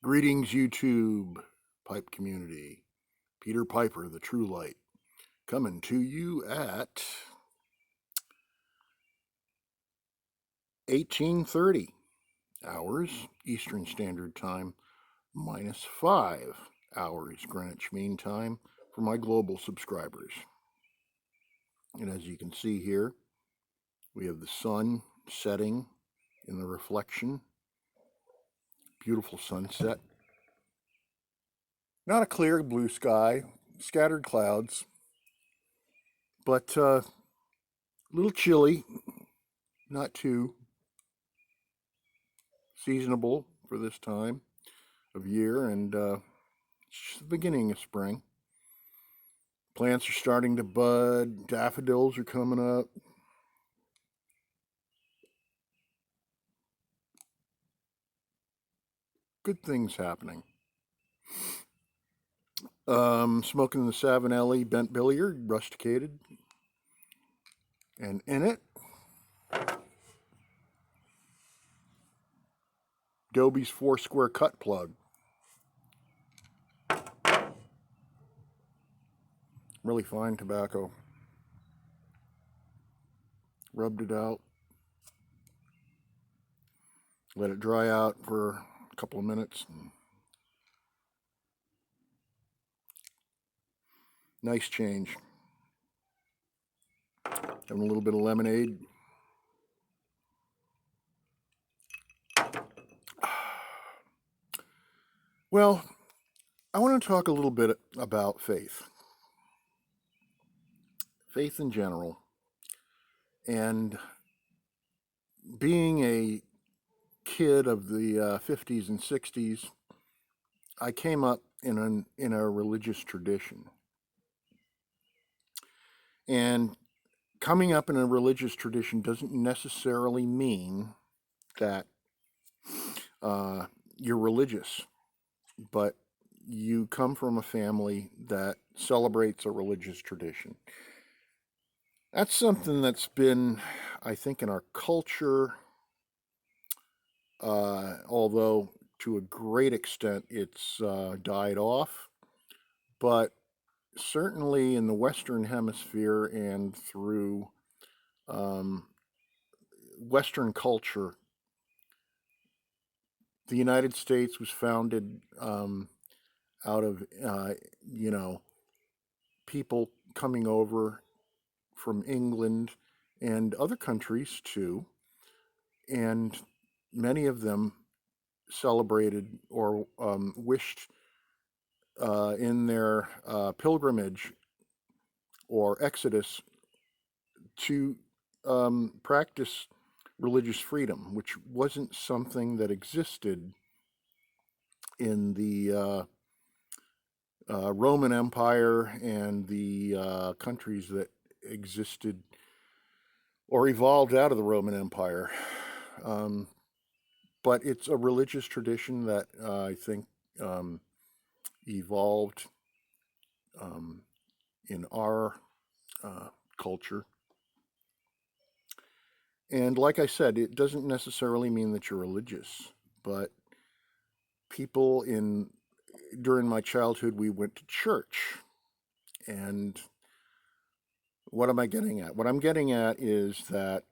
Greetings, YouTube pipe community. Peter Piper, the True Light, coming to you at 1830 hours Eastern Standard Time, minus 5 hours Greenwich Mean Time for my global subscribers. And as you can see here, we have the sun setting in the reflection. Beautiful sunset. Not a clear blue sky, scattered clouds, but a little chilly, not too seasonable for this time of year, and it's the beginning of spring. Plants are starting to bud, daffodils are coming up. Good things happening. Smoking the Savinelli Bent Billiard, rusticated. And in it, Dobie's 4-square cut plug. Really fine tobacco. Rubbed it out. Let it dry out for a couple of minutes. Nice change. Having a little bit of lemonade. Well, I want to talk a little bit about faith. Faith in general. And being a kid of the 50s and 60s, I came up in a religious tradition. And coming up in a religious tradition doesn't necessarily mean that you're religious, but you come from a family that celebrates a religious tradition. That's something that's been, I think, in our culture, although to a great extent it's died off, but certainly in the Western Hemisphere and through Western culture, the United States was founded out of, people coming over from England and other countries too, and many of them celebrated or wished in their pilgrimage or exodus to practice religious freedom, which wasn't something that existed in the Roman Empire and the countries that existed or evolved out of the Roman Empire. But it's a religious tradition that I think evolved in our culture. And like I said, it doesn't necessarily mean that you're religious, but people during my childhood, we went to church. And what am I getting at? What I'm getting at is that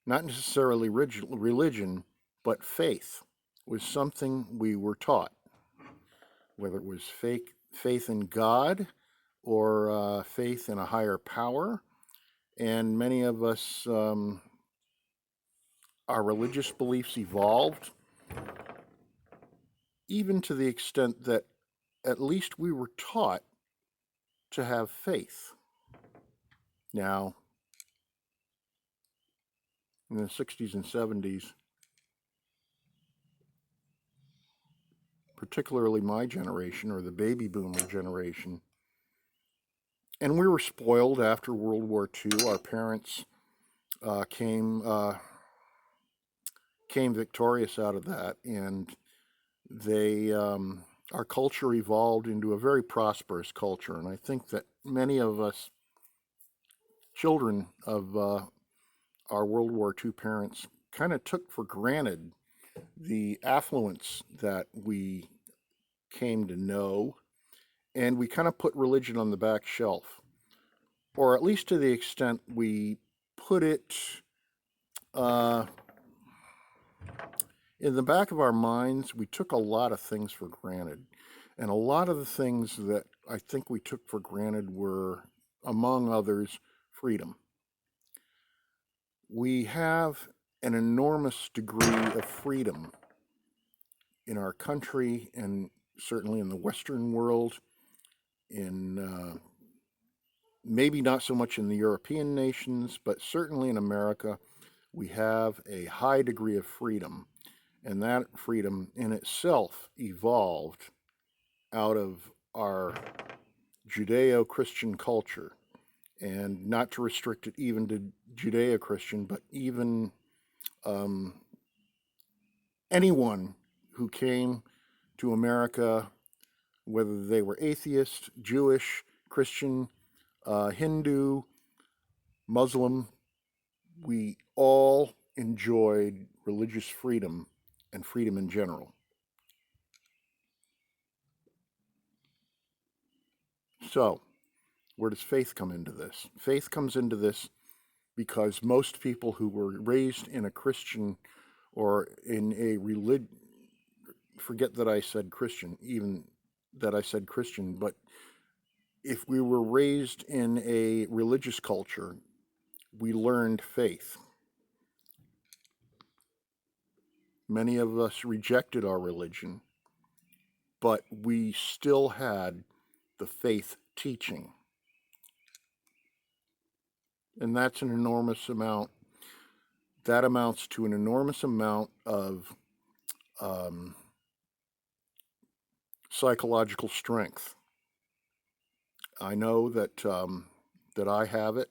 not necessarily religion, but faith was something we were taught, whether it was faith in God or faith in a higher power. And many of us, our religious beliefs evolved, even to the extent that at least we were taught to have faith. Now, in the 60s and 70s, particularly my generation or the baby boomer generation, and we were spoiled after World War II. Our parents came victorious out of that, and they our culture evolved into a very prosperous culture. And I think that many of us, children of our World War II parents, kind of took for granted the affluence that we came to know, and we kind of put religion on the back shelf, or at least to the extent we put it uh, in the back of our minds. We took a lot of things for granted. And a lot of the things that I think we took for granted were, among others, freedom. We have an enormous degree of freedom in our country, and certainly in the Western world, in maybe not so much in the European nations, but certainly in America, we have a high degree of freedom. And that freedom in itself evolved out of our Judeo-Christian culture. And not to restrict it even to Judeo-Christian, but even anyone who came to America, whether they were atheist, Jewish, Christian, Hindu, Muslim, we all enjoyed religious freedom and freedom in general. So, where does faith come into this? Faith comes into this because most people who were raised in a Christian or in a religion, forget that I said Christian, even that I said Christian, but if we were raised in a religious culture, we learned faith. Many of us rejected our religion, but we still had the faith teaching. And that's an enormous amount. That amounts to an enormous amount of psychological strength. I know that that I have it,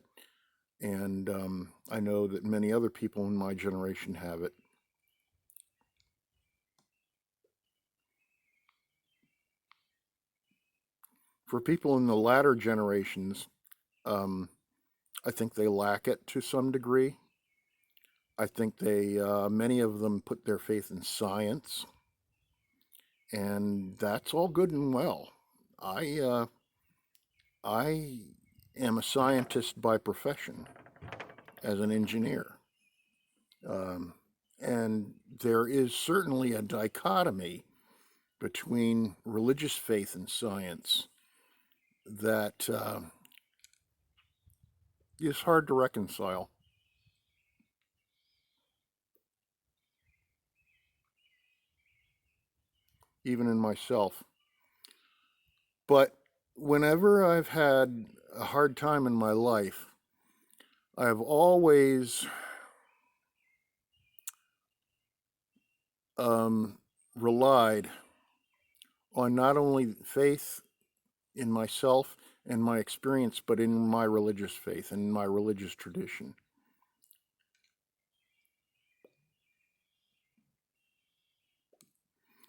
and I know that many other people in my generation have it. For people in the latter generations, I think they lack it to some degree. I think they, many of them, put their faith in science, and that's all good and well. I am a scientist by profession as an engineer. And there is certainly a dichotomy between religious faith and science that is hard to reconcile. Even in myself. But whenever I've had a hard time in my life, I've always relied on not only faith in myself and my experience, but in my religious faith and my religious tradition.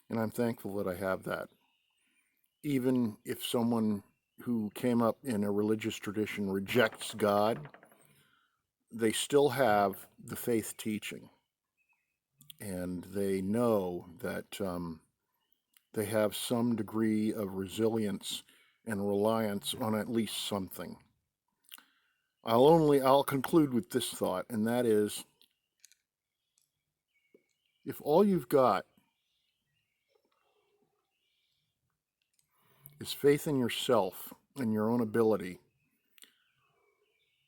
And I'm thankful that I have that. Even if someone who came up in a religious tradition rejects God, they still have the faith teaching. And they know that they have some degree of resilience and reliance on at least something. I'll conclude with this thought, and that is, if all you've got is faith in yourself and your own ability,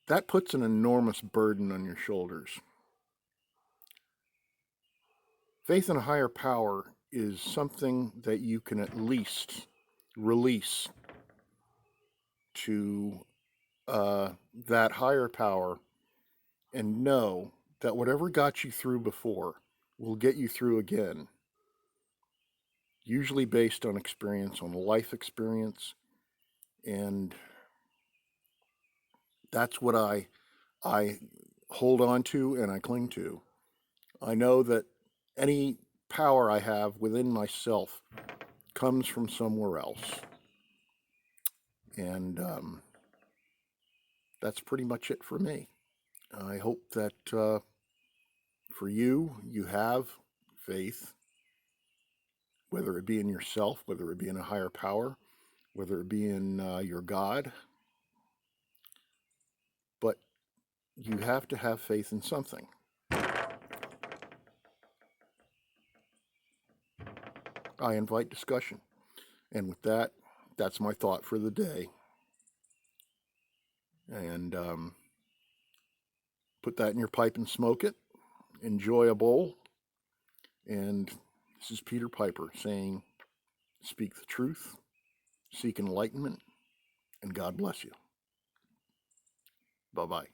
that puts an enormous burden on your shoulders. Faith in a higher power is something that you can at least release to that higher power and know that whatever got you through before will get you through again. Usually based on experience, on life experience, and that's what I hold on to and I cling to. I know that any power I have within myself comes from somewhere else, and that's pretty much it for me. I hope that for you, you have faith whether it be in yourself, whether it be in a higher power, whether it be in your God. But you have to have faith in something. I invite discussion. And with that, that's my thought for the day. And put that in your pipe and smoke it. Enjoy a bowl. And this is Peter Piper saying, speak the truth, seek enlightenment, and God bless you. Bye-bye.